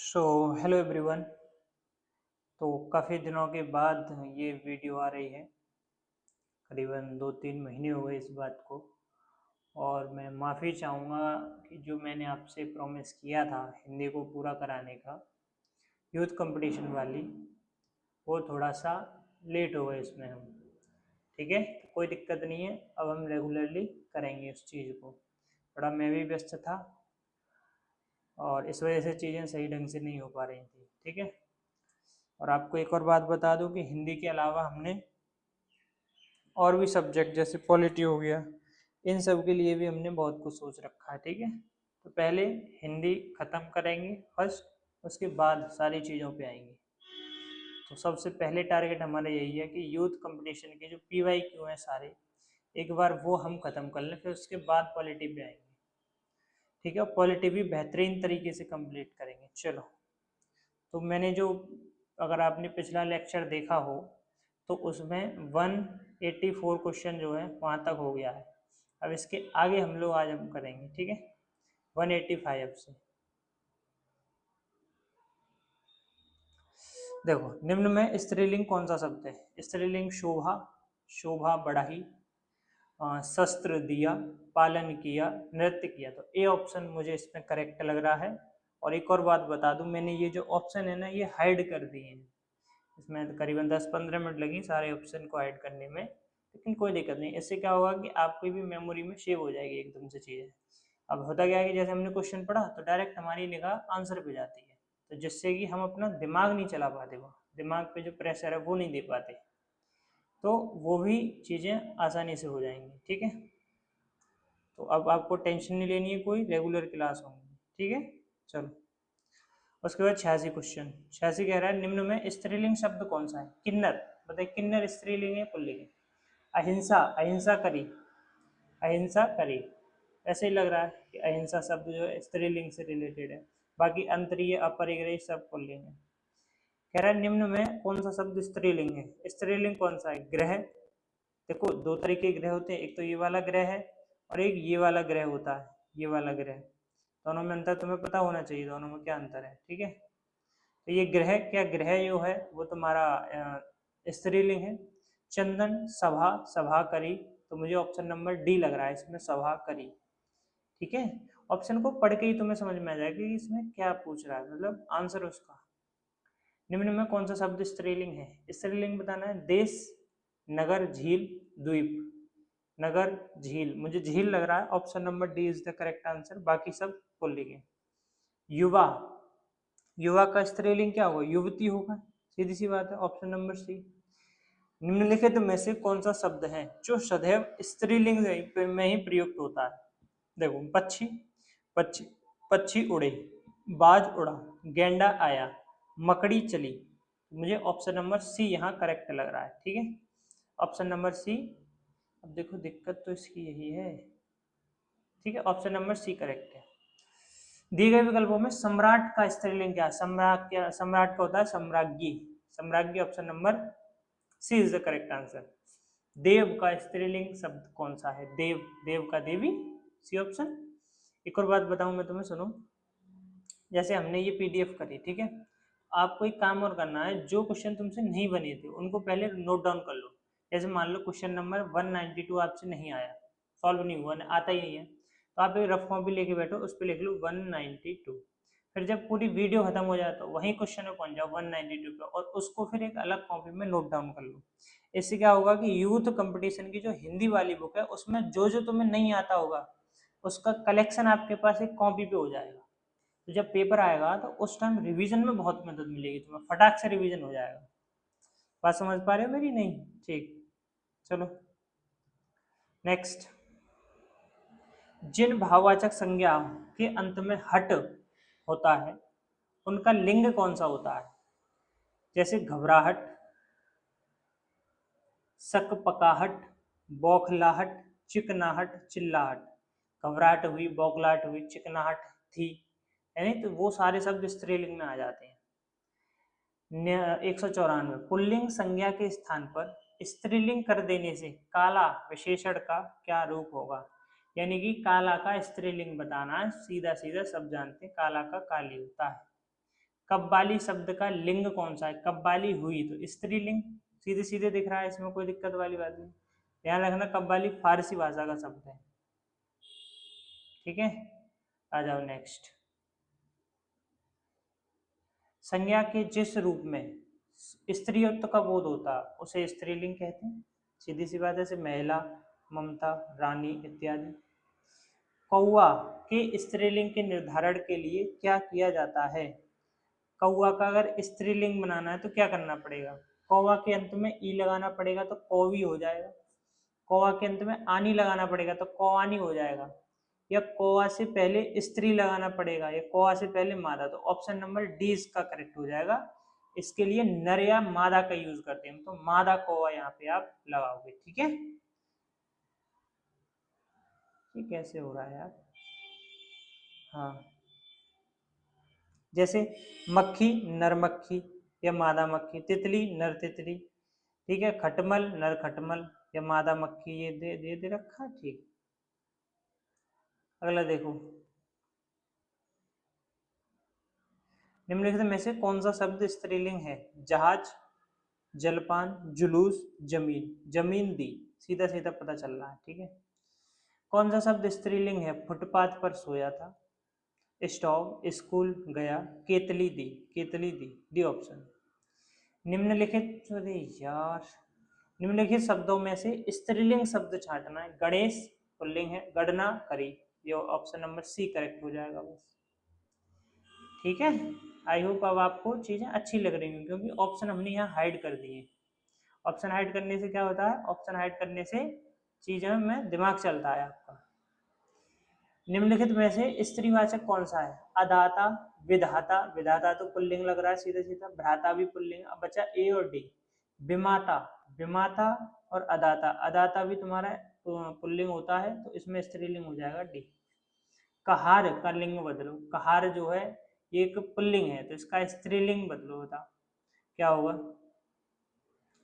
So hello everyone. तो काफ़ी दिनों के बाद ये वीडियो आ रही है। करीबन 2-3 महीने हो गए इस बात को। और मैं माफ़ी चाहूँगा कि जो मैंने आपसे प्रॉमिस किया था हिंदी को पूरा कराने का, यूथ कंपटीशन वाली, वो थोड़ा सा लेट हो गए इसमें हम। ठीक है, तो कोई दिक्कत नहीं है, अब हम रेगुलरली करेंगे उस चीज़ को। थोड़ा मैं भी व्यस्त था और इस वजह से चीज़ें सही ढंग से नहीं हो पा रही थी। ठीक है। और आपको एक और बात बता दूं कि हिंदी के अलावा हमने और भी सब्जेक्ट जैसे पॉलिटी हो गया, इन सब के लिए भी हमने बहुत कुछ सोच रखा है। ठीक है, तो पहले हिंदी ख़त्म करेंगे फर्स्ट, उसके बाद सारी चीज़ों पे आएंगे। तो सबसे पहले टारगेट हमारा यही है कि यूथ कंपटीशन के जो PYQ हैं सारे, एक बार वो हम ख़त्म कर लें, फिर उसके बाद पॉलिटी पे आएंगे। ठीक है, पॉलिटी भी बेहतरीन तरीके से कंप्लीट करेंगे। चलो, तो मैंने जो, अगर आपने पिछला लेक्चर देखा हो तो उसमें 184 क्वेश्चन जो है वहाँ तक हो गया है। अब इसके आगे हम लोग आज हम करेंगे। ठीक है, 185 से। देखो, निम्न में स्त्रीलिंग कौन सा शब्द है? स्त्रीलिंग शोभा, शोभा बढ़ाई, शस्त्र दिया, पालन किया, नृत्य किया। तो ए ऑप्शन मुझे इसमें करेक्ट लग रहा है। और एक और बात बता दूं, मैंने ये जो ऑप्शन है ना, ये हाइड कर दिए हैं। इसमें करीबन 10-15 मिनट लगी सारे ऑप्शन को ऐड करने में, लेकिन कोई दिक्कत नहीं। इससे क्या होगा कि आपकी भी मेमोरी में सेव हो जाएगी एकदम से चीज़ें। अब होता क्या है कि जैसे हमने क्वेश्चन पढ़ा तो डायरेक्ट हमारी निगाह आंसर पे जाती है, तो जिससे कि हम अपना दिमाग नहीं चला पाते, वहाँ दिमाग पे जो प्रेशर है वो नहीं दे पाते, तो वो भी चीज़ें आसानी से हो जाएंगी। ठीक है, तो अब आपको टेंशन नहीं लेनी है, कोई रेगुलर क्लास होंगी। ठीक है, चलो। उसके बाद 86 क्वेश्चन। 86 कह रहा है निम्न में स्त्रीलिंग शब्द कौन सा है? किन्नर। बताइए, किन्नर स्त्रीलिंग है पुल्लिंग है? अहिंसा, अहिंसा करी, अहिंसा करी। ऐसे ही लग रहा है कि अहिंसा शब्द जो है स्त्रीलिंग से रिलेटेड है। बाकी अंतरीय, अपरिग्रही सब पुल्लिंग है। कह रहा है निम्न में कौन सा शब्द स्त्रीलिंग है? स्त्रीलिंग कौन सा है? ग्रह। देखो, दो तरीके के ग्रह होते हैं, एक तो ये वाला ग्रह है और एक ये वाला ग्रह होता है, ये वाला ग्रह। दोनों में अंतर तुम्हें पता होना चाहिए, दोनों में क्या अंतर है। ठीक है, तो ये ग्रह, क्या ग्रह जो है वो तुम्हारा स्त्रीलिंग है। चंदन, सभा, सभा करी। तो मुझे ऑप्शन नंबर डी लग रहा है इसमें, सभा करी। ठीक है, ऑप्शन को पढ़ के ही तुम्हें समझ में आ जाएगा कि इसमें क्या पूछ रहा है, मतलब आंसर उसका। निम्न में कौन सा शब्द स्त्रीलिंग है? स्त्रीलिंग बताना है। देश, नगर, झील, द्वीप। नगर, झील, मुझे झील लग रहा है। Option number D is the correct answer, बाकी सब बोलेंगे। है। युवा, युवा का स्त्रीलिंग क्या होगा? युवती होगा, सीधी सी बात है। Option number C. निम्नलिखित में से कौन सा शब्द है जो सदैव स्त्रीलिंग में ही प्रयुक्त होता है? देखो, पक्षी, पक्षी, पक्षी उड़े, बाज उड़ा, गेंडा आया, मकड़ी चली। मुझे ऑप्शन नंबर सी यहाँ करेक्ट लग रहा है। ठीक है, ऑप्शन नंबर सी। अब देखो, दिक्कत तो इसकी यही है। ठीक है, ऑप्शन नंबर सी करेक्ट है। दिए गए विकल्पों में सम्राट का स्त्रीलिंग क्या है? सम्राट, क्या सम्राट का होता है? सम्राज्ञी, सम्राज्ञी। Option number C is the correct answer. देव का स्त्रीलिंग शब्द कौन सा है? देव, देव का देवी, सी ऑप्शन। एक और बात बताऊं मैं तुम्हें, सुनो। जैसे हमने ये PDF करी, ठीक है, आपको एक काम और करना है, जो क्वेश्चन तुमसे नहीं बने थे उनको पहले नोट डाउन कर लो। जैसे मान लो क्वेश्चन नंबर 192 आपसे नहीं आया, सॉल्व नहीं हुआ, आता ही नहीं है, तो आप एक रफ कॉपी लेके बैठो, उस पर लिख लो 192। फिर जब पूरी वीडियो खत्म हो जाए तो वही क्वेश्चन में पहुंच जाओ 192 पे, और उसको फिर एक अलग कॉपी में नोट डाउन कर लो। इससे क्या होगा कि यूथ कंपटीशन की जो हिंदी वाली बुक है उसमें जो जो तुम्हें नहीं आता होगा उसका कलेक्शन आपके पास एक कॉपी पे हो जाएगा। तो जब पेपर आएगा तो उस टाइम रिवीजन में बहुत मदद मिलेगी तुम्हें, फटाक से रिवीजन हो जाएगा। बात समझ पा रहे हो मेरी? नहीं? ठीक, चलो नेक्स्ट। जिन भाववाचक संज्ञा के अंत में हट होता है उनका लिंग कौन सा होता है? जैसे घबराहट, सकपकाहट, बौखलाहट, चिकनाहट, चिल्लाहट। घबराहट हुई, बौखलाहट हुई, चिकनाहट थी, यानी तो वो सारे शब्द स्त्रीलिंग में आ जाते हैं। 194, पुल्लिंग संज्ञा के स्थान पर स्त्रीलिंग कर देने से काला विशेषण का क्या रूप होगा? यानी कि काला का स्त्रीलिंग बताना है, सीधा सीधा सब जानते हैं काला का काली होता है। कव्वाली शब्द का लिंग कौन सा है? कव्वाली हुई तो स्त्रीलिंग, सीधे सीधे दिख रहा है, इसमें कोई दिक्कत वाली बात नहीं। ध्यान रखना कव्वाली फारसी भाषा का शब्द है, ठीक है। आ जाओ नेक्स्ट। संज्ञा के जिस रूप में स्त्रीत्व का बोध होता उसे स्त्रीलिंग कहते हैं, सीधी सी बात है, जैसे महिला, ममता, रानी इत्यादि। कौआ के स्त्रीलिंग के निर्धारण के लिए क्या किया जाता है? कौआ का अगर स्त्रीलिंग बनाना है तो क्या करना पड़ेगा? कौआ के अंत में ई लगाना पड़ेगा तो कौवी हो जाएगा, कौआ के अंत में आनी लगाना पड़ेगा तो कौआनी हो जाएगा, या कौआ से पहले स्त्री लगाना पड़ेगा या कौआ से पहले मादा, तो ऑप्शन नंबर डी इसका करेक्ट हो जाएगा। इसके लिए नर या मादा का यूज करते हैं, तो मादा कौआ यहाँ पे आप लगाओगे, ठीक है। ये कैसे हो रहा है यार? हाँ, जैसे मक्खी नर मक्खी या मादा मक्खी, तितली नर तितली, ठीक है, खटमल नर खटमल या मादा मक्खी, ये दे रखा है, ठीक। अगला देखो, निम्नलिखित में से कौन सा शब्द स्त्रीलिंग है? जहाज, जलपान, जुलूस, जमीन। जमीन दी, सीधा सीधा पता चल रहा है, ठीक है। कौन सा शब्द स्त्रीलिंग है? फुटपाथ पर सोया था, स्टोव, स्कूल गया, केतली दी, केतली दी, डी ऑप्शन। निम्नलिखित, अरे यार, निम्नलिखित शब्दों में से स्त्रीलिंग शब्द छांटना है। गणेश पुल्लिंग है, गणना करी, ये ऑप्शन नंबर सी करेक्ट हो जाएगा बस, ठीक है। आई होप अब आपको चीजें अच्छी लग रही हैं, क्योंकि ऑप्शन हमने यहाँ हाइड कर दिए। ऑप्शन हाइड करने से क्या होता है? ऑप्शन हाइड करने से चीजों में दिमाग चलता है आपका। निम्नलिखित में से स्त्रीवाचक कौन सा है? अदाता, विधाता, विधाता तो पुल्लिंग लग रहा है सीधा सीधा, भ्राता भी पुल्लिंग, अब बचा ए और डी। विमाता, विमाता और अदाता, अदाता भी तुम्हारा पुल्लिंग होता है, तो इसमें स्त्रीलिंग हो जाएगा डी। कहार का लिंग बदलो, कहार जो है ये एक पुल्लिंग है, तो इसका स्त्रीलिंग बदलो, होता क्या होगा?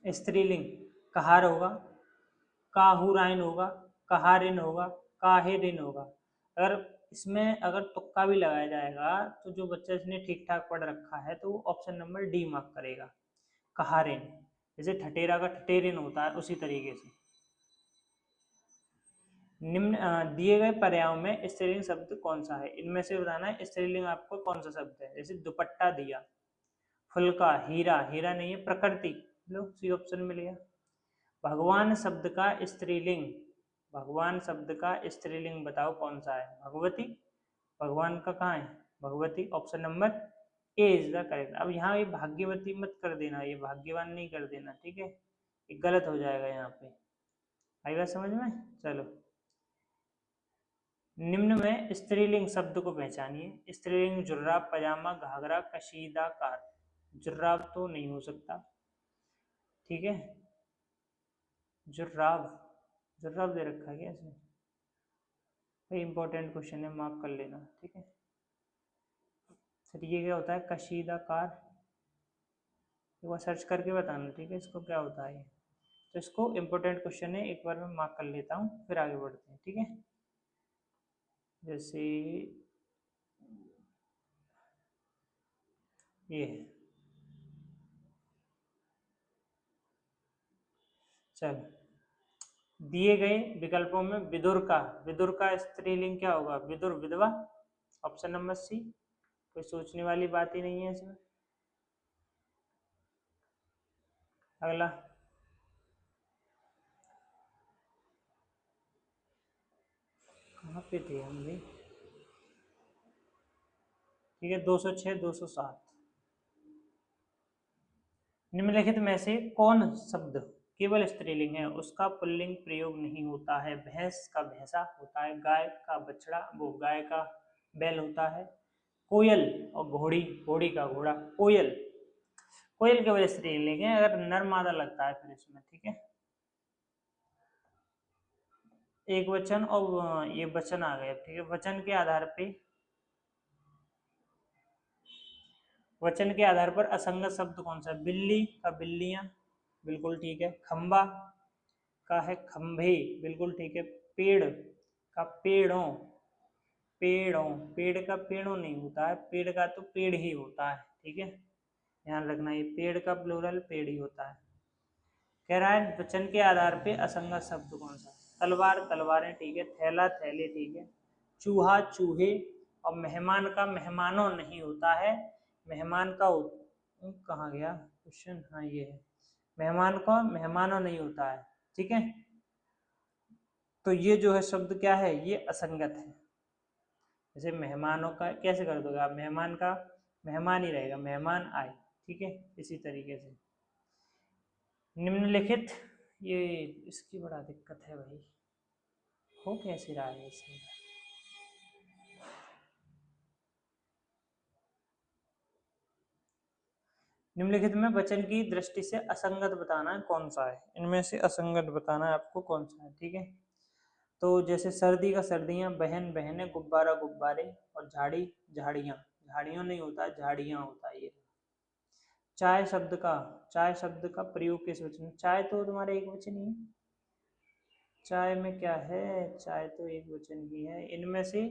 स्त्रीलिंग कहार होगा, काहुराइन होगा, कहारिन होगा, काहिरिन होगा। अगर इसमें अगर तुक्का भी लगाया जाएगा तो जो बच्चा इसने ठीक ठाक पढ़ रखा है तो वो ऑप्शन नंबर डी मार्क करेगा, कहारिन। जैसे ठटेरा का ठटेरिन होता है, उसी तरीके से। निम्न दिए गए पर्यायों में स्त्रीलिंग शब्द कौन सा है? इनमें से बताना है स्त्रीलिंग आपको कौन सा शब्द है। जैसे दुपट्टा दिया, फुल्का, हीरा, हीरा नहीं है, प्रकृति, लो सी ऑप्शन मिल गया। भगवान शब्द का स्त्रीलिंग, भगवान शब्द का स्त्रीलिंग बताओ कौन सा है? भगवती, भगवान का कहाँ है? Bhagwati, option number A is the correct. अब यहाँ ये भाग्यवती मत कर देना, ये भाग्यवान नहीं कर देना, ठीक है, ये गलत हो जाएगा यहाँ पे। आई बात समझ में? चलो, निम्न में स्त्रीलिंग शब्द को पहचानिए। स्त्रीलिंग जुर्राब, पजामा, घाघरा, कशीदाकार। जुर्राब तो नहीं हो सकता, ठीक है। जुर्राब, जुर्राब दे रखा है क्या इसमें? भाई इंपॉर्टेंट क्वेश्चन है, मार्क कर लेना, ठीक है। फिर ये क्या होता है? कशीदाकार, एक बार सर्च करके बताना, ठीक है, इसको क्या होता है ये। तो इसको इम्पोर्टेंट क्वेश्चन है, एक बार मैं मार्क कर लेता हूँ, फिर आगे बढ़ते हैं, ठीक है। जैसे ये है, चल, दिए गए विकल्पों में विदुर का स्त्रीलिंग क्या होगा? विदुर, विधवा, ऑप्शन नंबर सी। कोई सोचने वाली बात ही नहीं है इसमें। अगला, कहाँ पे थे हम भी? ठीक है, 206, 207। निम्नलिखित में से कौन शब्द केवल स्त्रीलिंग है? उसका पुल्लिंग प्रयोग नहीं होता है। भैंस का भैंसा होता है, गाय का बछड़ा, वो गाय का बैल होता है, कोयल और घोड़ी, घोड़ी का घोड़ा, कोयल, कोयल केवल स्त्रीलिंग है, अगर नर मादा लगता है फिर इसमें, ठीक है। एक वचन और ये वचन आ गए, ठीक है। वचन के आधार पे, वचन के आधार पर असंगत शब्द कौन सा? बिल्ली का बिल्लियां, बिल्कुल ठीक है। खंबा का है खंभे, बिल्कुल ठीक है। पेड़ का पेड़ों, पेड़ों, पेड़ का पेड़ों नहीं होता है, पेड़ का तो पेड़ ही होता है, ठीक है, ध्यान रखना, ये पेड़ का प्लूरल पेड़ ही होता है। कह रहा है वचन के आधार पे असंगत शब्द कौन सा? तलवार तलवारें, ठीक है, थैला थैले, ठीक है, चूहा चूहे, और मेहमान का मेहमानों नहीं होता है, मेहमान का कहाँ गया क्वेश्चन, हाँ ये है, मेहमान का मेहमानों नहीं होता है, ठीक है। तो ये जो है शब्द क्या है, ये असंगत है। जैसे मेहमानों का कैसे कर दोगे आप, मेहमान का मेहमान ही रहेगा, मेहमान आए, ठीक है, इसी तरीके से। निम्नलिखित, ये इसकी बड़ा दिक्कत है भाई, हो कैसे रहा है इसमें। निम्नलिखित में वचन की दृष्टि से असंगत बताना है कौन सा है, इनमें से असंगत बताना है आपको कौन सा है, ठीक है। तो जैसे सर्दी का सर्दियां, बहन बहने, गुब्बारा गुब्बारे, और झाड़ी झाड़ियां, झाड़ियों नहीं होता है, झाड़ियां होता है ये। चाय शब्द का, चाय शब्द का प्रयोग किस वचन में? चाय तो तुम्हारे एक वचन ही है, चाय में क्या है, चाय तो एक वचन ही है। इनमें से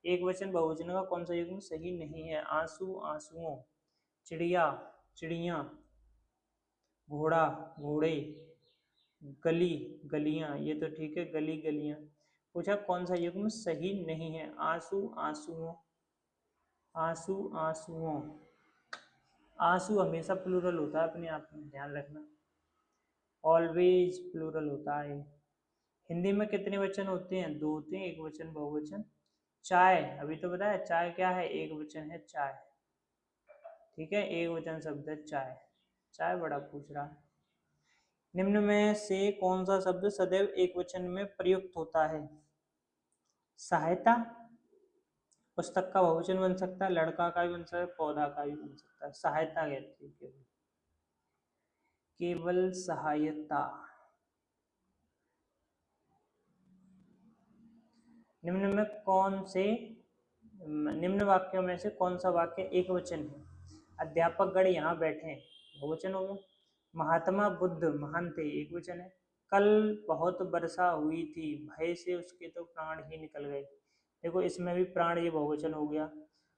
एक वचन बहुवचन का कौन सा युग्म सही नहीं है? आंसू आंसुओं, चिड़िया चिड़िया, घोड़ा घोड़े, गली गलियां, ये तो ठीक है, गली गलियां। पूछा कौन सा युग्म सही नहीं है? आंसू आंसुओं, आंसू आंसुओं, आंसू हमेशा प्लूरल होता है अपने आप में, ध्यान रखना, ऑलवेज प्लूरल होता है। हिंदी में कितने वचन होते हैं? दो होते हैं, एक वचन बहुवचन। चाय, अभी तो बताया चाय क्या है, एक वचन है चाय, ठीक है, एक वचन शब्द है चाय, चाय बड़ा पूछ रहा है। निम्न में से कौन सा शब्द सदैव एक वचन में प्रयुक्त होता है? सहायता, पुस्तक का बहुवचन बन सकता है, लड़का का भी बन सकता है, पौधा का भी बन सकता है, सहायता कहते हैं केवल, केवल सहायता। निम्न में कौन से, निम्न वाक्यों में से कौन सा वाक्य एक वचन है? अध्यापक गण यहाँ बैठे हैं, बहुवचन हो गया। महात्मा बुद्ध महान थे, एक वचन है। कल बहुत वर्षा हुई थी, भय से उसके तो प्राण ही निकल गए, देखो इसमें भी प्राण ये बहुवचन हो गया।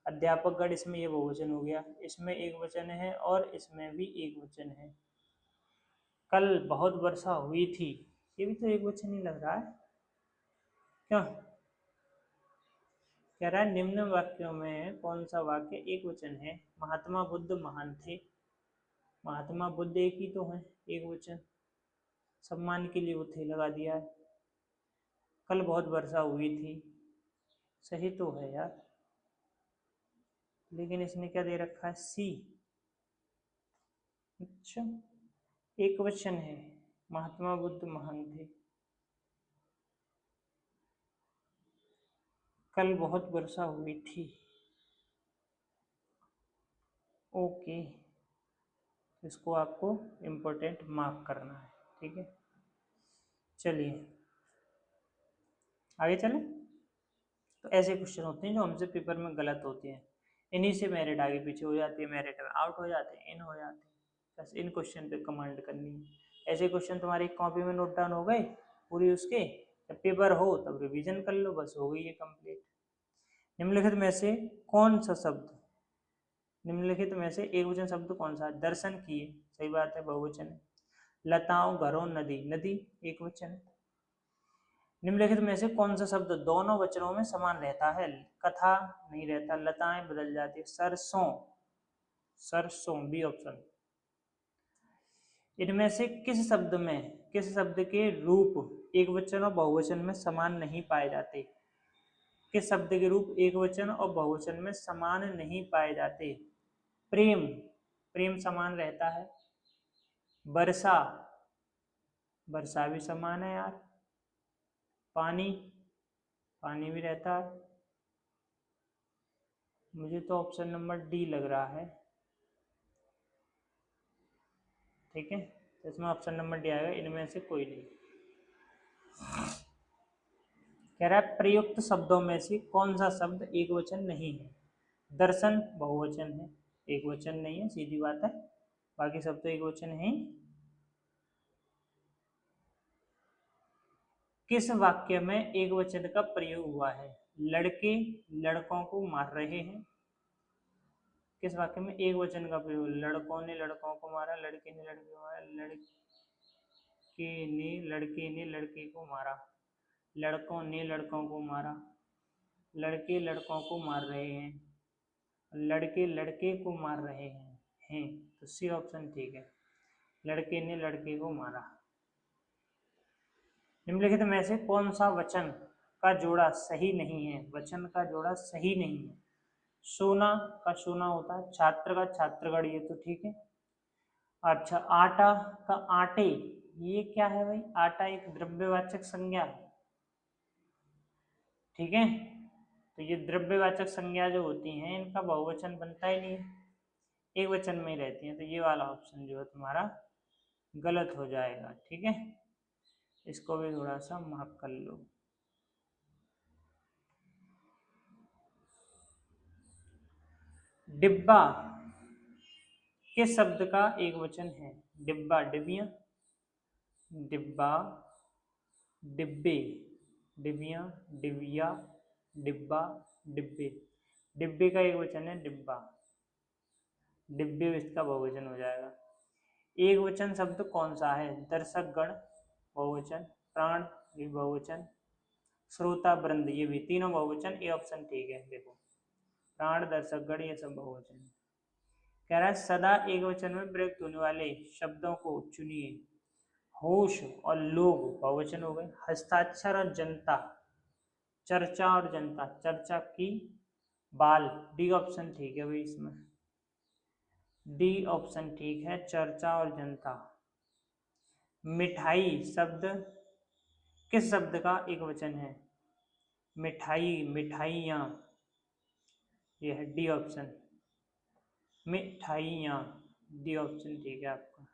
अध्यापक गण, इसमें ये बहुवचन हो गया, इसमें एक वचन है और इसमें भी एक वचन है। कल बहुत वर्षा हुई थी, ये भी तो एक वचन ही लग रहा है, क्यों? कह रहा है निम्न वाक्यों में कौन सा वाक्य एक वचन है? महात्मा बुद्ध महान थे, महात्मा बुद्ध एक ही तो है, एक वचन, सम्मान के लिए वो थे लगा दिया है। कल बहुत वर्षा हुई थी, सही तो है यार, लेकिन इसने क्या दे रखा है, सी। अच्छा, एक वचन है, महात्मा बुद्ध महान थे, कल बहुत वर्षा हुई थी, ओके, इसको आपको इम्पोर्टेंट मार्क करना है, ठीक है। चलिए आगे चलें। तो ऐसे क्वेश्चन होते हैं जो हमसे पेपर में गलत होते हैं, इन्हीं से मेरिट आगे पीछे हो जाती है, मेरिट में आउट हो जाते हैं, इन हो जाते हैं, बस इन क्वेश्चन पे कमांड करनी है। ऐसे क्वेश्चन तुम्हारी कॉपी में नोट डाउन हो गए पूरी, उसके जब पेपर हो तब रिवीजन कर लो, बस हो गई है कंप्लीट। निम्नलिखित में से कौन सा शब्द, निम्नलिखित में से एक वचन शब्द कौन सा है? दर्शन किए, सही बात है, बहुवचन है। लताओं घरों नदी, नदी एक वचन है। निम्नलिखित में से कौन सा शब्द दोनों वचनों में समान रहता है? कथा नहीं रहता, लताएं बदल जाती है, सरसों, सरसों बी ऑप्शन। इनमें से किस शब्द में, किस शब्द के रूप एक वचन और बहुवचन में समान नहीं पाए जाते? किस शब्द के रूप एक वचन और बहुवचन में समान नहीं पाए जाते? प्रेम, प्रेम समान रहता है। वर्षा, वर्षा भी समान है यार। पानी, पानी भी रहता है। मुझे तो ऑप्शन नंबर डी लग रहा है, ठीक है, तो इसमें ऑप्शन नंबर डी आएगा, इनमें से कोई नहीं। कह रहा है प्रयुक्त शब्दों में से कौन सा शब्द एक वचन नहीं है? दर्शन बहुवचन है, एक वचन नहीं है, सीधी बात है, बाकी सब तो एक वचन है। किस वाक्य में एक वचन का प्रयोग हुआ है? लड़के लड़कों को मार रहे हैं। किस वाक्य में एक वचन का प्रयोग? लड़कों ने लड़कों को मारा, लड़के ने लड़के को मारा, लड़के ने लड़के को मारा, लड़कों ने लड़कों को मारा, लड़के लड़कों को मार रहे हैं, लड़के लड़के को मार रहे हैं। तो सी ऑप्शन ठीक है, लड़के ने लड़के को मारा। निम्नलिखित में से कौन सा वचन का जोड़ा सही नहीं है? वचन का जोड़ा सही नहीं है। सोना का सोना होता है, छात्र का छात्रगढ़, ये तो ठीक है। अच्छा, आटा का आटे, ये क्या है भाई? आटा एक द्रव्यवाचक संज्ञा है, ठीक है। तो ये द्रव्यवाचक संज्ञा जो होती हैं इनका बहुवचन बनता ही नहीं है, एक वचन में ही रहती हैं। तो ये वाला ऑप्शन जो है तुम्हारा गलत हो जाएगा, ठीक है। इसको भी थोड़ा सा मार्क कर लो। डिब्बा किस शब्द का एक वचन है? डिब्बा डिबिया, डिब्बा डिब्बे, डिबिया डिबिया, डिब्बा डिब्बे। डिब्बे का एक वचन है डिब्बा, डिब्बे इसका बहुवचन हो जाएगा। एक वचन शब्द कौन सा है? दर्शक गण बहुवचन, प्राण ये बहुवचन, श्रोता वृंद ये भी तीनों बहुवचन। ए ऑप्शन ठीक है। देखो प्राण दर्शक गण ये सब बहुवचन है। कह रहा है सदा एक वचन में प्रयुक्त होने वाले शब्दों को चुनिए। होश और लोग बहुवचन हो गए। हस्ताक्षर और जनता, चर्चा और जनता, चर्चा की बाल, डी ऑप्शन ठीक है भाई इसमें, डी ऑप्शन ठीक है, चर्चा और जनता। मिठाई शब्द किस शब्द का एक वचन है? मिठाई मिठाइयाँ, ये है डी ऑप्शन, मिठाइयाँ, डी ऑप्शन ठीक है आपका।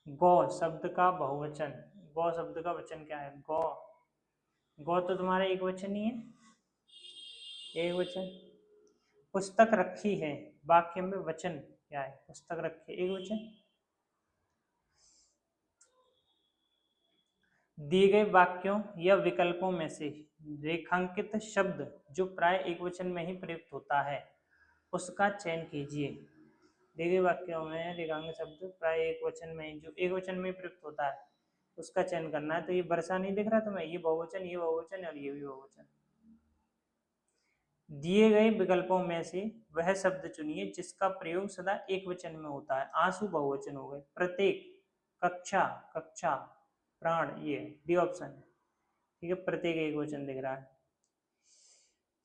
गौ शब्द का बहुवचन, गौ शब्द का वचन क्या है? गौ, गौ तो तुम्हारा एक वचन ही है, एक वचन। पुस्तक रखी है, वाक्य में वचन क्या है? पुस्तक रखी, एक वचन। दिए गए वाक्यों या विकल्पों में से रेखांकित शब्द जो प्राय एक वचन में ही प्रयुक्त होता है उसका चयन कीजिए। दिए गए वाक्यों में रेखांकित शब्द प्राय एक वचन में, जो एक वचन में प्रयुक्त होता है उसका चयन करना है। तो ये वर्षा नहीं दिख रहा तुम्हें? ये बहुवचन, ये बहुवचन और ये भी बहुवचन। दिए गए विकल्पों में से वह शब्द चुनिए जिसका प्रयोग सदा एक वचन में होता है। आंसू बहुवचन हो गए, प्रत्येक, कक्षा कक्षा, प्राण ये डी ऑप्शन है, ठीक है। प्रत्येक एक वचन दिख रहा है।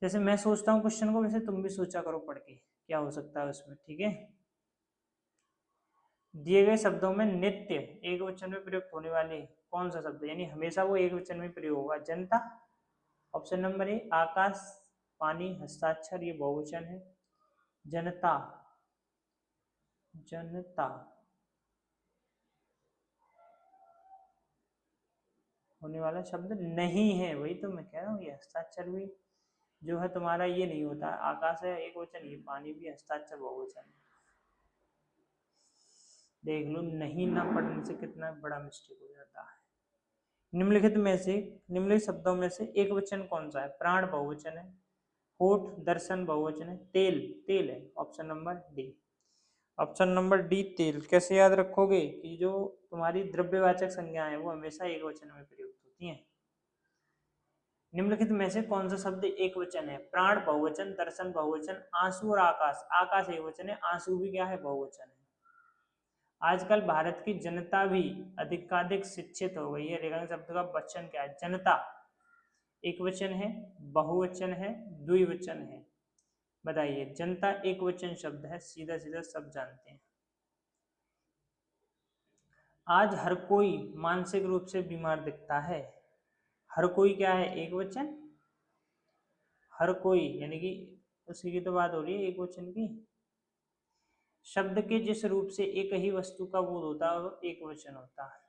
जैसे मैं सोचता हूँ क्वेश्चन को, वैसे तुम भी सोचा करो पढ़ के क्या हो सकता है उसमें, ठीक है। दिए गए शब्दों में नित्य एक वचन में प्रयुक्त होने वाले कौन सा शब्द, यानी हमेशा वो एक वचन में प्रयोग होगा? जनता, ऑप्शन नंबर ए। आकाश, पानी, हस्ताक्षर ये बहुवचन है। जनता, जनता होने वाला शब्द नहीं है, वही तो मैं कह रहा हूँ। ये हस्ताक्षर भी जो है तुम्हारा ये नहीं होता। आकाश है एक वचन, ये पानी भी, हस्ताक्षर बहुवचन है। देख लो, नहीं ना पढ़ने से कितना बड़ा मिस्टेक हो जाता है। निम्नलिखित में से, निम्नलिखित शब्दों में से एक वचन कौन सा है? प्राण बहुवचन है, होठ दर्शन बहुवचन है, तेल तेल है, option number D. Option number D तेल। कैसे याद रखोगे कि जो तुम्हारी द्रव्यवाचक संज्ञा है वो हमेशा एक वचन में प्रयुक्त होती है। निम्नलिखित में से कौन सा शब्द एक वचन है? प्राण बहुवचन, दर्शन बहुवचन, आंसू और आकाश, आकाश एक वचन है, आंसू भी क्या है? बहुवचन है। आजकल भारत की जनता भी अधिकाधिक शिक्षित हो गई है। रेखांकित शब्द का वचन क्या है? जनता एक वचन है, बहुवचन है, द्विवचन है। बताइए, जनता एक वचन शब्द है, सीधा सीधा सब जानते हैं। आज हर कोई मानसिक रूप से बीमार दिखता है। हर कोई क्या है? एक वचन। हर कोई यानी कि उसी की तो बात हो रही है, एक वचन की। शब्द के जिस रूप से एक ही वस्तु का बोध होता है वो एक वचन होता है।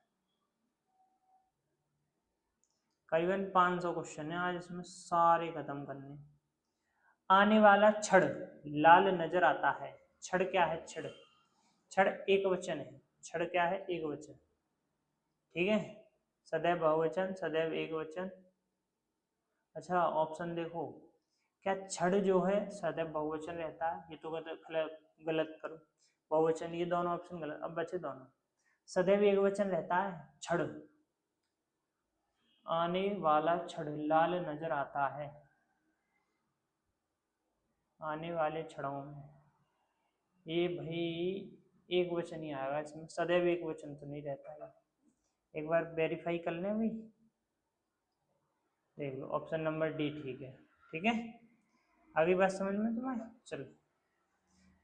करीबन 500 क्वेश्चन है आज, इसमें सारे खत्म करने। आने वाला क्षण लाल नजर आता है। क्षण क्या है? क्षण, क्षण एक वचन है। क्षण क्या है? एक वचन, ठीक है। सदैव बहुवचन, सदैव एकवचन। अच्छा ऑप्शन देखो, क्या छड़ जो है सदैव बहुवचन रहता है? ये तो गलत करो, बहुवचन, ये दोनों ऑप्शन गलत। अब बचे दोनों, सदैव एकवचन रहता है छड़, आने वाला छड़ लाल नजर आता है, आने वाले छड़ों में, ये भाई एक वचन ही आएगा इसमें, सदैव एक वचन तो नहीं रहता है। एक बार वेरीफाई कर लें भाई, देख लो ऑप्शन नंबर डी ठीक है। ठीक है, आगे बात समझ में तुम्हें? चलो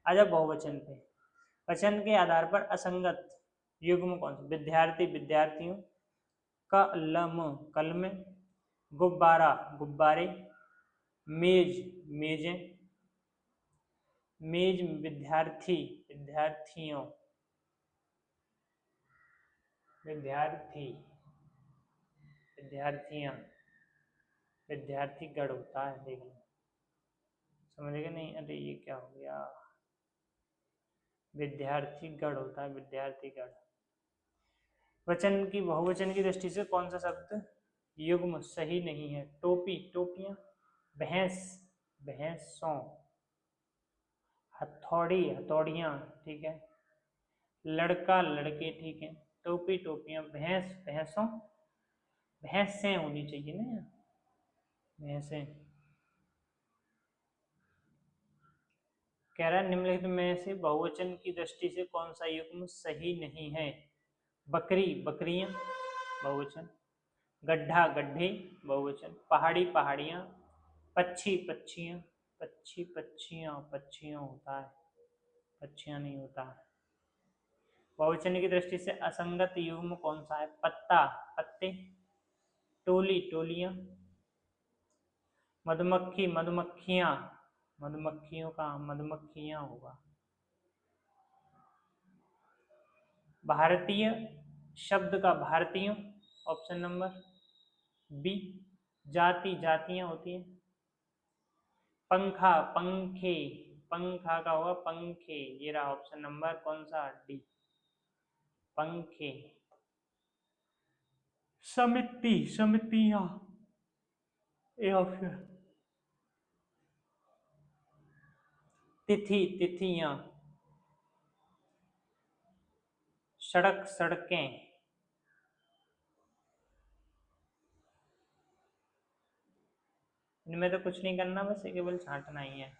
आजा बहुवचन पे। वचन के आधार पर असंगत युग्म कौन सा? विद्यार्थी विद्यार्थियों, कलम कलमें, गुब्बारा गुब्बारे, मेज मेजें, मेज विद्यार्थी विद्यार्थियों, विद्यार्थी विद्यार्थियां, विद्यार्थी गढ़ होता है, देख लो समझ गए नहीं? अरे ये क्या हो गया, विद्यार्थी गढ़ होता है, विद्यार्थी गढ़। वचन की बहुवचन की दृष्टि से कौन सा शब्द युग्म सही नहीं है? टोपी टोपियां, भैंस भैंसों, हथौड़ी हथौड़ियां, ठीक है, लड़का लड़के, ठीक है, टोपी टोपियां, भैंस भैंसों, भैंसें होनी चाहिए ना, भैंसें। कह रहा है निम्नलिखित में से बहुवचन की दृष्टि से कौन सा युग्म सही नहीं है? बकरी बकरियां बहुवचन, गड्ढा गड्ढे बहुवचन, पहाड़ी पहाड़ियां, पक्षी पक्षियां, पक्षी पक्षियां, पक्षियों होता है, पक्षियां नहीं होता है। बहुवचन की दृष्टि से असंगत युग्म कौन सा है? पत्ता पत्ते, टोली टोलियां, मधुमक्खी मधुमक्खियां, मधुमक्खियों का मधुमक्खियां होगा। भारतीय शब्द का भारतीयों, ऑप्शन नंबर बी। जाति जातियां होती हैं। पंखा पंखे, पंखा का होगा पंखे, ये रहा ऑप्शन नंबर कौन सा? डी, पंखे। समिति समितियां, ए ऑप्शन। तिथि तिथियां, सड़क सड़कें, इनमें तो कुछ नहीं करना, बस केवल छांटना ही है।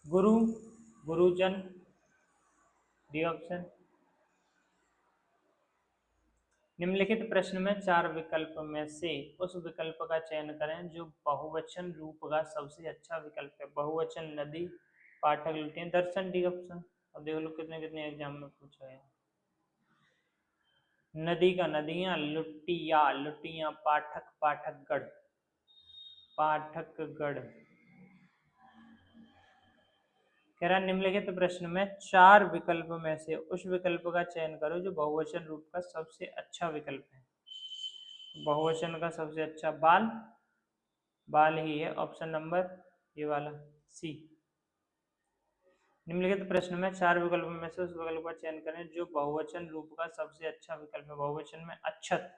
गुरु गुरुजन, डी ऑप्शन। निम्नलिखित प्रश्न में चार विकल्प में से उस विकल्प का चयन करें जो बहुवचन रूप का सबसे अच्छा विकल्प है। बहुवचन नदी, पाठक लुटियां, दर्शन, डी ऑप्शन। अब देख लो कितने कितने एग्जाम में पूछा है। नदी का नदियां, लुटिया लुटियां, पाठक पाठकगढ़, पाठकगढ़। कह रहा निम्नलिखित प्रश्न में चार विकल्प में से उस विकल्प का चयन करो जो बहुवचन रूप का सबसे अच्छा विकल्प है। बहुवचन का सबसे अच्छा बाल, बाल ही है, ऑप्शन नंबर ये वाला सी। निम्नलिखित प्रश्न में चार विकल्पों में से उस विकल्प का चयन करें जो बहुवचन रूप का सबसे अच्छा विकल्प है। बहुवचन में अच्छत,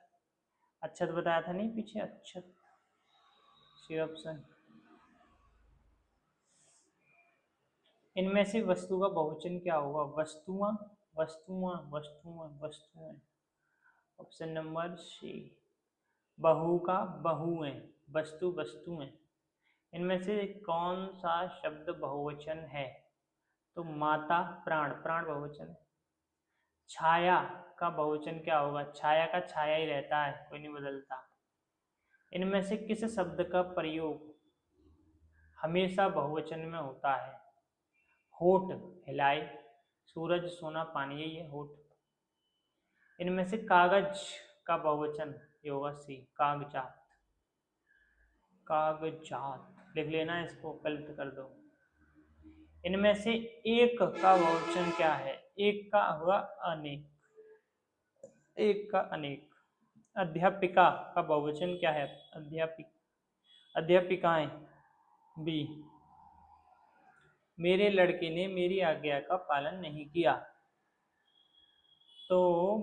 अच्छत बताया था नहीं पीछे, अच्छत, सी ऑप्शन। इनमें से वस्तु का बहुवचन क्या होगा? वस्तुआं वस्तुआं वस्तुआं वस्तुएं, ऑप्शन नंबर सी। बहू का बहुएं, वस्तु वस्तुएं। इनमें से कौन सा शब्द बहुवचन है? तो माता प्राण, प्राण बहुवचन है। छाया का बहुवचन क्या होगा? छाया का छाया ही रहता है, कोई नहीं बदलता। इनमें से किस शब्द का प्रयोग हमेशा बहुवचन में होता है? होठ हिलाई, सूरज सोना पानी, यही है होठ। इनमें से कागज का बहुवचन ये होगा सी, कागजात, कागजात लिख लेना, इसको कल्पित कर दो। इनमें से एक का बहुवचन क्या है? एक का होगा अनेक, एक का अनेक। अध्यापिका का बहुवचन क्या है? अध्यापिक, अध्यापिकाएं, बी। मेरे लड़के ने मेरी आज्ञा का पालन नहीं किया, तो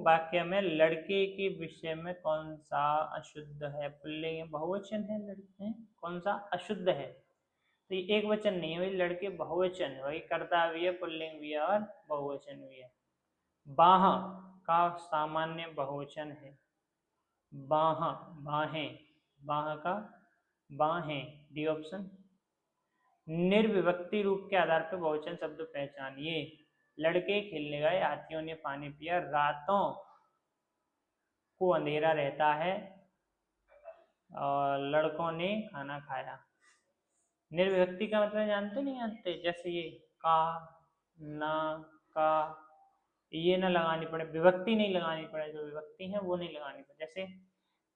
वाक्य में लड़के के विषय में कौन सा अशुद्ध है? पुल्लिंग बहुवचन है, लड़के कौन सा अशुद्ध है? तो ये एक वचन नहीं है भाई, लड़के बहुवचन है भाई, कर्ता भी है, पुल्लिंग भी है और बहुवचन भी है। बाह का सामान्य बहुवचन है, बाह, बाहें, बाह का बाहें, डी ऑप्शन। निर्विभक्ति रूप के आधार पर बहुवचन शब्द पहचानिए। लड़के खेलने गए, हाथियों ने पानी पिया, रातों को अंधेरा रहता है और लड़कों ने खाना खाया। निर्विभक्ति का मतलब जानते नहीं जानते? जैसे ये का, ना, का, ये ना लगानी पड़े, विभक्ति नहीं लगानी पड़े, जो विभक्ति है वो नहीं लगानी पड़े। जैसे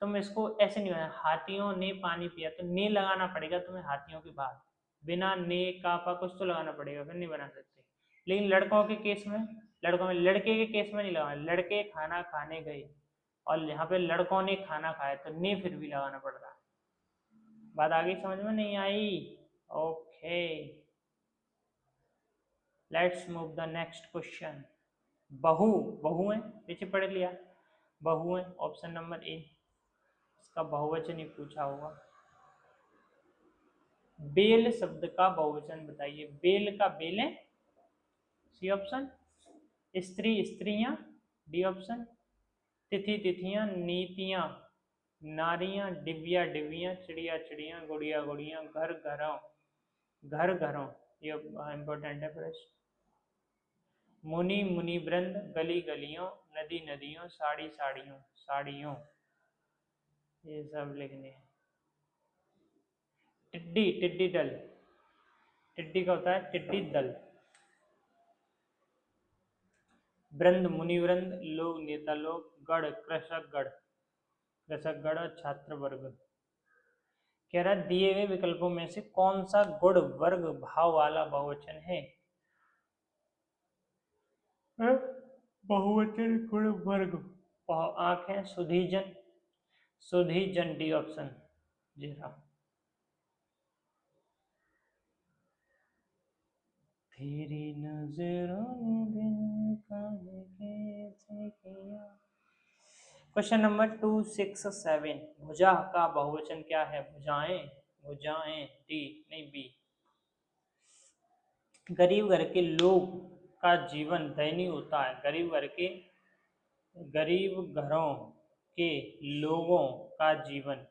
तुम इसको ऐसे नहीं बनाना, हाथियों ने पानी पिया, तो ने लगाना पड़ेगा तुम्हें हाथियों के बाद, बिना ने का पा कुछ तो लगाना पड़ेगा, फिर नहीं बना सकते। लेकिन लड़कों के केस में, लड़कों में, लड़के के केस में नहीं लगाना, लड़के खाना खाने गए और यहाँ पे लड़कों ने खाना खाया, तो ने फिर भी लगाना पड़ रहा है। बात आगे समझ में नहीं आई? Okay, let's move the next question. बहु, बहु है, पीछे पढ़ लिया, बहु है, ऑप्शन नंबर ए, इसका बहुवचन ही पूछा होगा। बेल शब्द का बहुवचन बताइए। बेल का बेलें, सी ऑप्शन। स्त्री स्त्रियां, डी ऑप्शन। तिथि तिथियां, नीतियां नारियां, दिव्या डिवियां, चिड़िया चिड़ियां, गुड़िया गुड़ियां, घर घरों, घर घरों, ये इंपॉर्टेंट है प्रश्न। मुनि मुनि वृंद, गली गलियों, नदी नदियों, साड़ी साड़ियों, साड़ियों, ये सब लिखने हैं। टिड्डी टिड्डी दल, टिड्डी का होता है टिड्डी दल। वृंद मुनि वृंद, लोग नेता लोग, गढ़ कृषक गढ़, कृषक गढ़, छात्र वर्ग। कह रहा है दिए गए विकल्पों में से कौन सा गुण वर्ग भाव वाला बहुवचन है? बहुवचन गुण वर्ग, आंखें, सुधीजन, सुधीजन, डी ऑप्शन। जी हाँ, तेरी नजरों ने दिल काहे कैसे किया। क्वेश्चन नंबर 267, भुजा का बहुवचन क्या है? भुजाएं, भुजाएं, डी नहीं बी। गरीब घर के लोग का जीवन दयनीय होता है, गरीब घर के, गरीब घरों के लोगों का जीवन,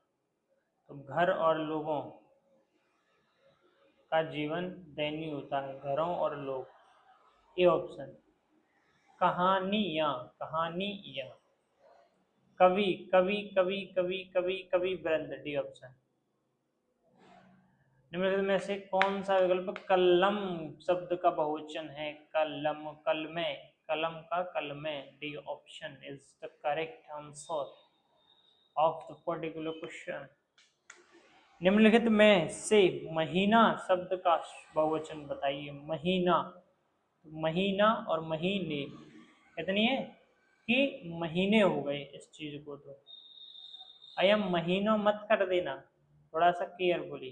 तो घर और लोगों का जीवन दयनीय होता है, घरों और लोग, ए ऑप्शन। कहानियां, कहानियां, कवि कवि कवि कवि कवि कवि वृंद, डी ऑप्शन। निम्नलिखित में से कौन सा विकल्प कलम शब्द का बहुवचन है? कलम, कलमे, कलम का कलमे, D option is the correct answer of the particular question. निम्नलिखित में से महीना शब्द का बहुवचन बताइए। महीना, महीना और महीने कितनी है कि महीने हो गए इस चीज को, तो अयम महीनों मत कर देना, थोड़ा सा केयरफुली।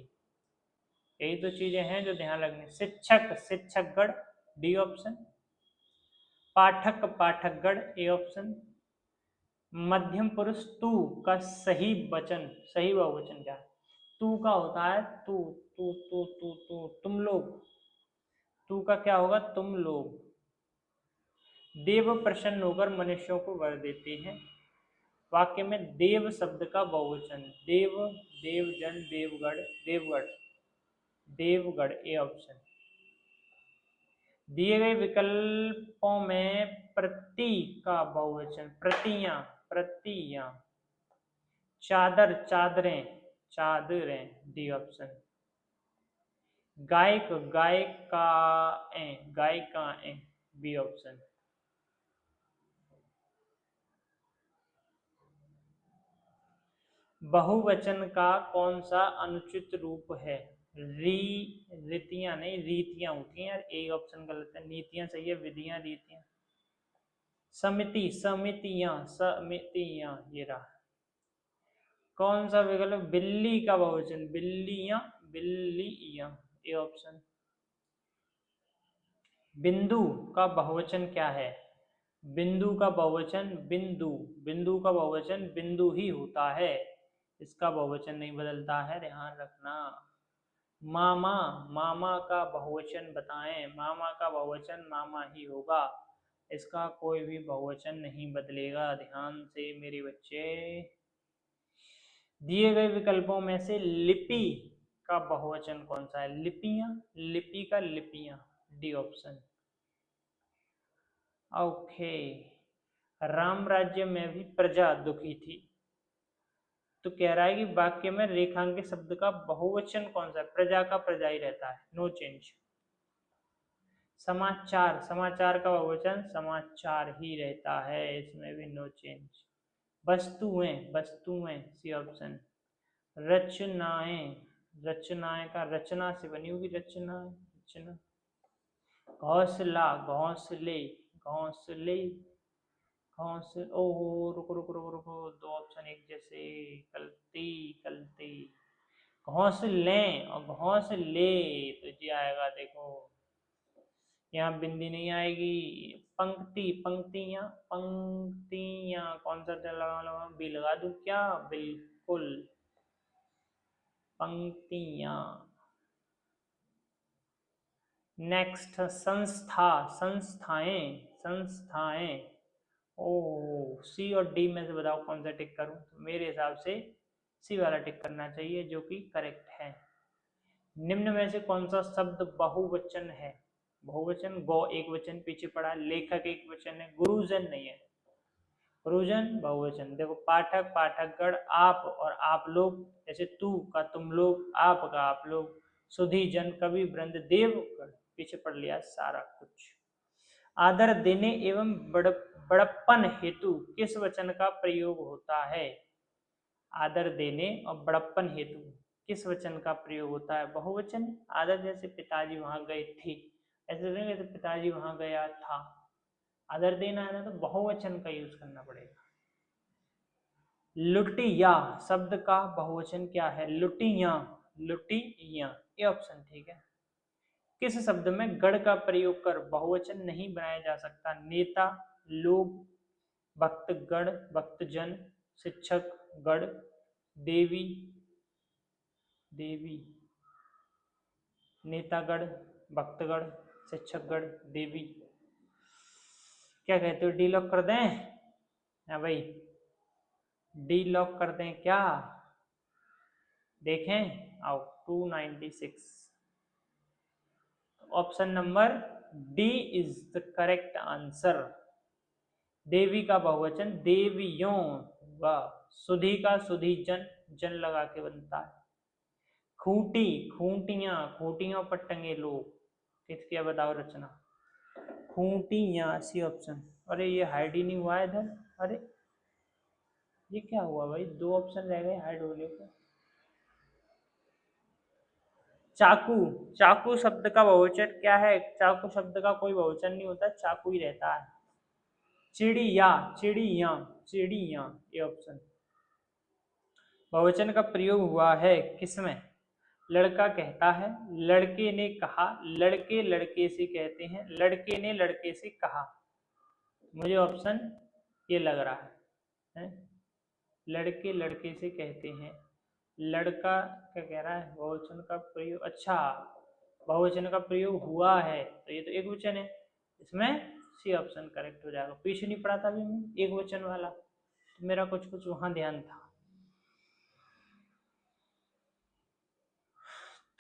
यही तो चीजें हैं जो ध्यान रखनी। शिक्षक, शिक्षकगण, डी ऑप्शन। पाठक, पाठकगण, ए ऑप्शन। मध्यम पुरुष तू का सही वचन, सही बहुवचन क्या है? तू का होता है तू, तू तू तू तू, तुम लोग, तू का क्या होगा? तुम लोग। देव प्रसन्न होकर मनुष्यों को वर देते हैं। वाक्य में देव शब्द का बहुवचन, देव, देवजन, देवगढ़, देवगढ़, देवगढ़, ए ऑप्शन। दिए गए विकल्पों में प्रति का बहुवचन, प्रतियां, प्रतियां, चादर, चादरें, चादरें, डी ऑप्शन। गायक, गायिकाएं, गायिकाएं, बी ऑप्शन। बहुवचन का कौन सा अनुचित रूप है? री, रीतियां नहीं, रीतियां होती हैं यार, ए ऑप्शन गलत है। नीतियां सही है, विधियां, रीतियां। समिति, समितियां, समितियां, ये रहा। कौन सा विकल्प बिल्ली का बहुवचन? बिल्लियां, बिल्लियां, ए ऑप्शन। बिंदु का बहुवचन क्या है? बिंदु का बहुवचन बिंदु, बिंदु का बहुवचन बिंदु ही होता है, इसका बहुवचन नहीं बदलता है, ध्यान रखना। मामा, मामा का बहुवचन बताएं, मामा का बहुवचन मामा ही होगा, इसका कोई भी बहुवचन नहीं बदलेगा, ध्यान से मेरे बच्चे। दिए गए विकल्पों में से लिपि का बहुवचन कौन सा है? लिपियां, लिपि का लिपियां, डी ऑप्शन। ओके। राम राज्य में भी प्रजा दुखी थी, तो कह रहा है कि वाक्य में रेखांकित शब्द का बहुवचन कौन सा है? प्रजा का प्रजा ही रहता है, नो चेंज। समाचार, समाचार का बहुवचन समाचार ही रहता है, इसमें भी नो चेंज। वस्तुएं, वस्तुएं, सी ऑप्शन। रचनाएं, रचनाएं का रचना से बनी होगी, रचनाएं, रचना। घोंसला, घोंसले, घोंसले, घोंसले, ओहो, रुको रुको रुको रुको, दो ऑप्शन एक जैसे, गलती गलती। घोंसले और घोंसले, तो जी आएगा, देखो यहाँ बिंदी नहीं आएगी। पंक्ति, पंक्तियां, पंक्तियां, कौन सा लगा, बी लगा दूं क्या? बिल्कुल, पंक्तियां। नेक्स्ट, संस्था, संस्थाएं, संस्थाएं। ओ, सी और डी में से बताओ कौन सा टिक करूं? तो मेरे हिसाब से सी वाला टिक करना चाहिए, जो कि करेक्ट है। निम्न में से कौन सा शब्द बहुवचन है? बहुवचन, गौ एक वचन पीछे पड़ा, लेखक एक वचन है, गुरुजन नहीं है। गुरुजन बहुवचन, देखो पाठक, पाठकगण, आप और आप लोग, जैसे तू का तुम लोग, आप का आप लोग, सुधी जन, कवि, वृंद, देवगण, पीछे पढ़ लिया सारा कुछ। आदर देने एवं बड़प्पन हेतु किस वचन का प्रयोग होता है? आदर देने और बड़प्पन हेतु किस वचन का प्रयोग होता है? बहुवचन। आदर, जैसे पिताजी वहां गए थे, ऐसे नहीं, जैसे पिताजी वहां गया था। आदर देना है ना, तो बहुवचन का यूज करना पड़ेगा। लुटिया शब्द का बहुवचन क्या है? लुटिया, लुटिया, ये ऑप्शन ठीक है। किस शब्द में गण का प्रयोग कर बहुवचन नहीं बनाया जा सकता? नेता, लोग, भक्तगण, भक्तजन, शिक्षक गण, देवी, देवी, नेतागण, भक्तगण, शिक्षकगण, देवी। क्या कहते हो, डी लॉक कर दें? हाँ भाई, डी लॉक कर दें क्या? देखें, आओ 296, option number D is the correct answer. देवी का बहुवचन देवियों, व सुधी का सुधी जन, जन लगा के बनता है। खूंटी, खूंटियां, खूंटियों पर टंगे लोग, किसकी बताओ रचना? खूंटियां, सी ऑप्शन। अरे ये हाइड ही नहीं हुआ है इधर, अरे ये क्या हुआ भाई, दो ऑप्शन रह गए हाइड होने को। चाकू, चाकू शब्द का बहुवचन क्या है? चाकू शब्द का कोई बहुवचन नहीं होता, चाकू ही रहता है। चिड़िया, चिड़िया, चिड़िया, ये ऑप्शन। बहुवचन का प्रयोग हुआ है किसमें? लड़का कहता है, लड़के ने कहा, लड़के लड़के से कहते हैं, लड़के ने लड़के से कहा। मुझे ऑप्शन ये लग रहा है? लड़के लड़के से कहते हैं, लड़का क्या कह रहा है? बहुवचन का प्रयोग, अच्छा बहुवचन का प्रयोग हुआ है, तो ये तो एक वचन है, इसमें सी ऑप्शन करेक्ट हो जाएगा। पीछे नहीं पढ़ा था अभी मैं एक वचन वाला, तो मेरा कुछ कुछ वहां ध्यान था।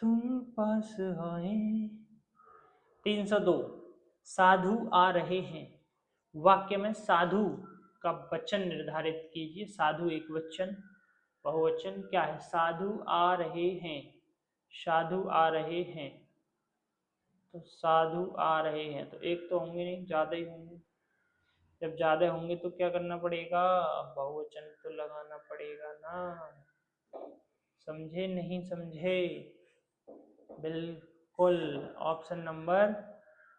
तुम पास आए। 302, साधु आ रहे हैं, वाक्य में साधु का वचन निर्धारित कीजिए। साधु एक वचन, बहुवचन क्या है? साधु आ रहे हैं, साधु आ रहे हैं, तो साधु आ रहे हैं, तो एक तो होंगे नहीं, ज्यादा ही होंगे। जब ज्यादा होंगे तो क्या करना पड़ेगा? बहुवचन तो लगाना पड़ेगा ना, समझे नहीं समझे? बिल्कुल, option number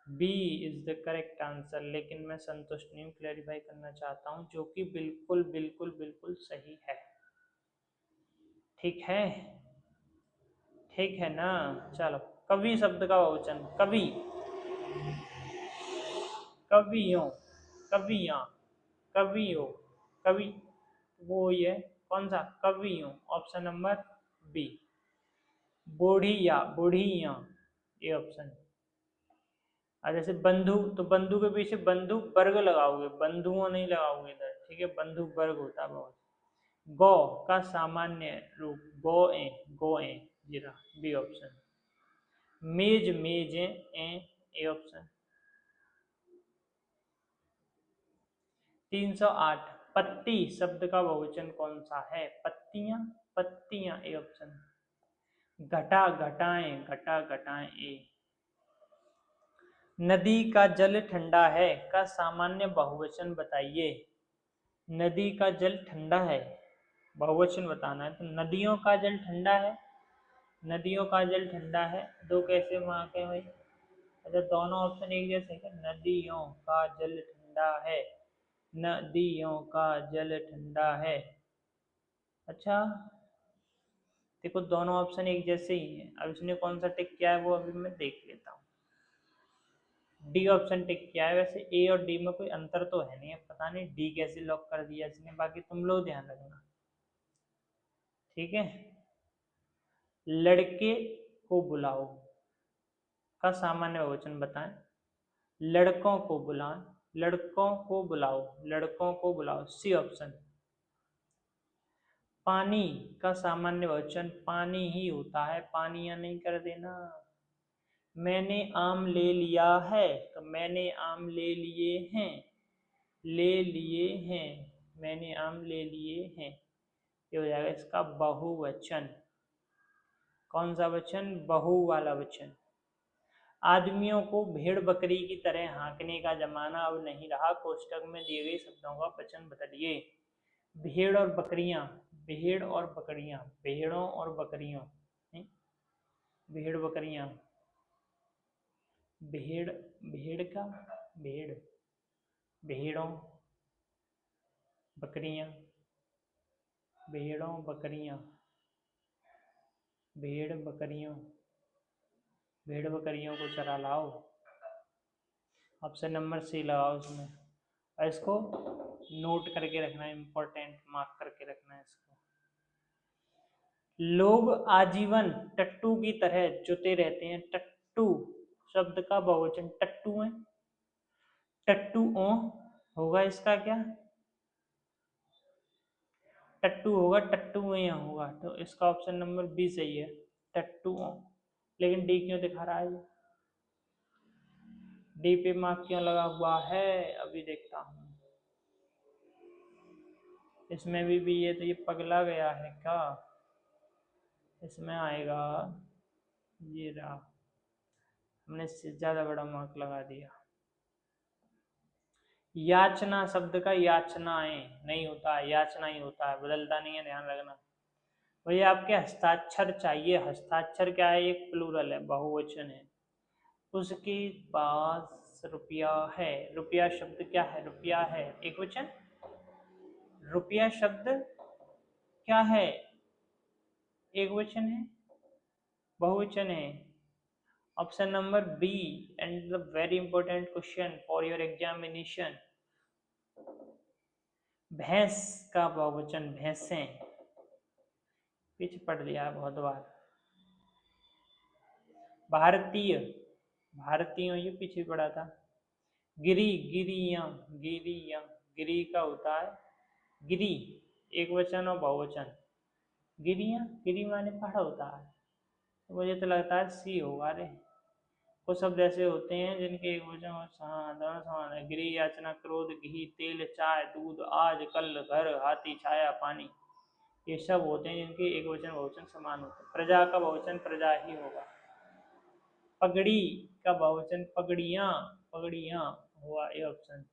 B is the correct answer. लेकिन मैं संतुष्ट नहीं हूँ, क्लैरिफाई करना चाहता हूँ, जो कि बिल्कुल बिल्कुल बिल्कुल सही है। ठीक है, ठीक है ना? चलो, कवि शब्द का बहुवचन, कवि, कवियों, कवियां, कवियों, कवि वो ये कौन सा, कवियों, ऑप्शन नंबर बी। बूढ़िया, बूढ़िया, ये ऑप्शन। और जैसे बंधु, तो बंधु के पीछे बंधु वर्ग लगाओगे, बंधुओं नहीं लगाओगे इधर, ठीक है, बंधु वर्ग होता है बहुत। गौ का सामान्य रूप गोए, गोए, जीरा, बी ऑप्शन। मेज, मेजे, ए ऑप्शन। 308 पत्ती शब्द का बहुवचन कौन सा है, पत्तियां, पत्तियां, ए ऑप्शन। घटा, घटाएं, घटा, घटाएं, ए। नदी का जल ठंडा है का सामान्य बहुवचन बताइए। नदी का जल ठंडा है, बहुवचन बताना है, तो नदियों का जल ठंडा है, नदियों का जल ठंडा है, दो कैसे मार्क है भाई। अच्छा, दोनों ऑप्शन एक जैसे है, नदियों का जल ठंडा है, नदियों का जल ठंडा है। अच्छा, देखो दोनों ऑप्शन एक जैसे ही हैं, अब इसने कौन सा टिक किया है वो अभी मैं देख लेता हूँ। डी ऑप्शन टिक किया है, वैसे ए और डी में कोई अंतर तो है नहीं, पता नहीं डी कैसे लॉक कर दिया इसने, बाकी तुम लोग ध्यान रखना, ठीक है। लड़के को बुलाओ का सामान्य बहुवचन बताएं। लड़कों को बुलाएं, लड़कों को बुलाओ, लड़कों को बुलाओ, सी ऑप्शन। पानी का सामान्य बहुवचन पानी ही होता है, पानिया नहीं कर देना। मैंने आम ले लिया है, तो मैंने आम ले लिए हैं, ले लिए हैं, मैंने आम ले लिए हैं, ये हो जाएगा इसका बहुवचन। कौन सा वचन, बहु वाला वचन। आदमियों को भेड़ बकरी की तरह हाँकने का जमाना अब नहीं रहा, कोष्टक में दिए गए शब्दों का वचन बदलिए। भेड़ और बकरियां, भेड़ और बकरियां, भेड़ों और बकरियों, भेड़ बकरियां, भेड़, भेड़ का, भेड़, भेड़ों, बकरियां, भेड़ों बकरियां, भेड़ बकरियों, भेड़ बकरियों को चरा लाओ, ऑप्शन नंबर सी लगाओ इसमें, और इसको नोट करके रखना है, इंपॉर्टेंट मार्क करके रखना है इसको। लोग आजीवन टट्टू की तरह जुटे रहते हैं, टट्टू शब्द का बहुवचन टट्टू है, टट्टू ओ होगा इसका क्या, टट्टू होगा, टट्टू यहाँ होगा, तो इसका ऑप्शन नंबर बी सही है, टट्टू ओ। लेकिन डी क्यों दिखा रहा है, डी पे मार्क क्यों लगा हुआ है, अभी देखता हूँ। इसमें भी ये तो ये पगला गया है क्या, इसमें आएगा ये रहा, हमने इससे ज्यादा बड़ा मार्क लगा दिया। याचना शब्द का याचनाएं नहीं होता है, याचना ही होता है, बदलता नहीं है, ध्यान रखना। भैया आपके हस्ताक्षर चाहिए, हस्ताक्षर क्या है, एक प्लूरल है, बहुवचन है। उसके पास रुपया है, रुपया शब्द क्या है, रुपया है एक वचन, रुपया शब्द क्या है, एक वचन है, बहुवचन है। Option number B and the very important question for your examination. भैंस का बहुवचन भैंसें, पीछे पढ़ लिया है बहुत बार। भारतीय, भारतीयों ये पीछे पढ़ा था। गिरी, गिरियां, गिरियां, गिरी का होता है गिरी, एक वचन और बहुवचन। गिरियां, गिरी माने पहाड़ होता है, तो मुझे तो लगता है सी होगा रे। कुछ शब्द ऐसे होते हैं जिनके एक वचन दोनों समान है, गिरी, याचना, क्रोध, घी, तेल, चाय, दूध, आज, कल, घर, हाथी, छाया, पानी, ये सब होते हैं जिनके एक वचन बहुवचन समान होते हैं। प्रजा का बहुवचन प्रजा ही होगा। पगड़ी का बहुवचन पगड़ियां, पगड़ियां हुआ ये ऑप्शन।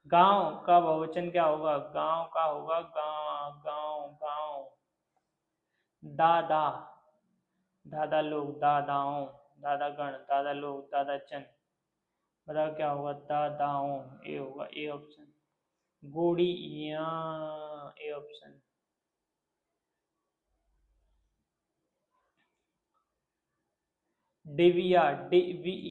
गांव का बहुवचन क्या होगा, गांव का होगा गांव, गांव, गांव। दादा, दादा लोग, दादाओं, दादागण, दादा लोग, दादा चंद, बताओ क्या होगा, दादाओं, ये होगा ए ऑप्शन। गोड़ियां, ए ऑप्शन। डिविया, डिवी